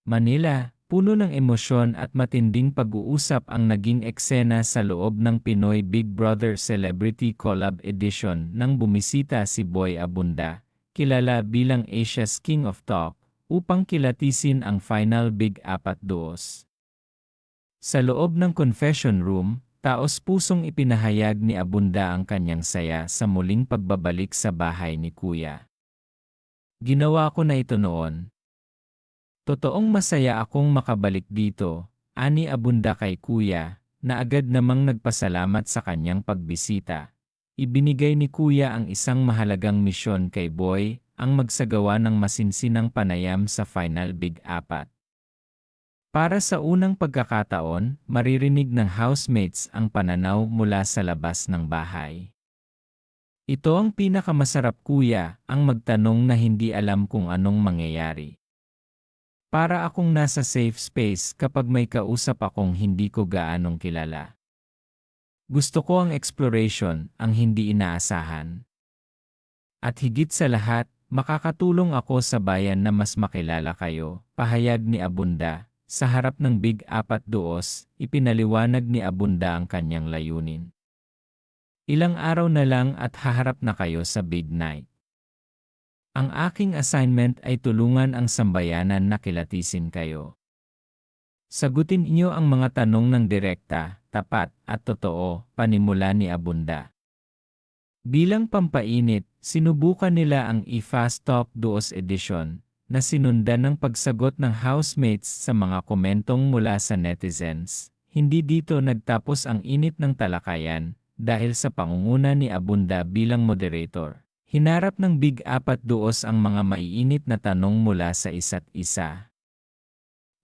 Manila, puno ng emosyon at matinding pag-uusap ang naging eksena sa loob ng Pinoy Big Brother Celebrity Collab Edition nang bumisita si Boy Abunda, kilala bilang Asia's King of Talk, upang kilatisin ang final Big Apat Duos. Sa loob ng confession room, taos-pusong ipinahayag ni Abunda ang kanyang saya sa muling pagbabalik sa bahay ni Kuya. "Ginawa ko na ito noon. Totoong masaya akong makabalik dito," ani Abunda kay Kuya, na agad namang nagpasalamat sa kanyang pagbisita. Ibinigay ni Kuya ang isang mahalagang misyon kay Boy, ang magsagawa ng masinsinang panayam sa Final Big Apat. Para sa unang pagkakataon, maririnig ng housemates ang pananaw mula sa labas ng bahay. "Ito ang pinakamasarap, Kuya," ang magtanong na hindi alam kung anong mangyayari. "Para akong nasa safe space kapag may kausap akong hindi ko gaanong kilala. Gusto ko ang exploration, ang hindi inaasahan. At higit sa lahat, makakatulong ako sa bayan na mas makilala kayo," pahayag ni Abunda. Sa harap ng Big Apat Duos, ipinaliwanag ni Abunda ang kanyang layunin. "Ilang araw na lang at haharap na kayo sa Big Night. Ang aking assignment ay tulungan ang sambayanan na kilatisin kayo. Sagutin niyo ang mga tanong ng direkta, tapat, at totoo," panimula ni Abunda. Bilang pampainit, sinubukan nila ang i-Fast Talk Duos Edition, na sinundan ng pagsagot ng housemates sa mga komentong mula sa netizens. Hindi dito nagtapos ang init ng talakayan, dahil sa pangunguna ni Abunda bilang moderator. Hinarap ng Big Apat Duos ang mga maiinit na tanong mula sa isa't isa.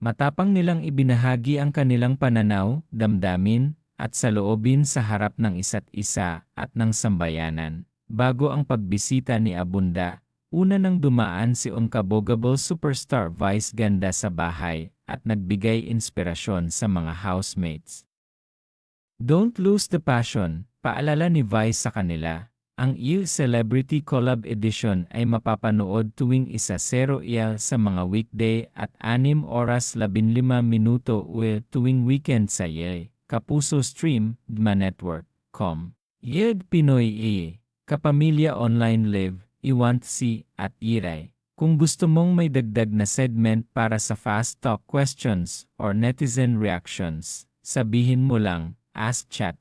Matapang nilang ibinahagi ang kanilang pananaw, damdamin, at saloobin sa harap ng isa't isa at ng sambayanan. Bago ang pagbisita ni Abunda, una nang dumaan si unkabogable superstar Vice Ganda sa bahay at nagbigay inspirasyon sa mga housemates. "Don't lose the passion," paalala ni Vice sa kanila. Ang Il Celebrity Collab Edition ay mapapanood tuwing 1:00 sa mga weekday at 6:15 tuwing weekend sa Ye, Kapuso Stream, Dma Network.com. Yed Pinoy Kapamilya Online Live, Iwant Si, at Iray. Kung gusto mong may dagdag na segment para sa Fast Talk questions or netizen reactions, sabihin mo lang, Ask Chat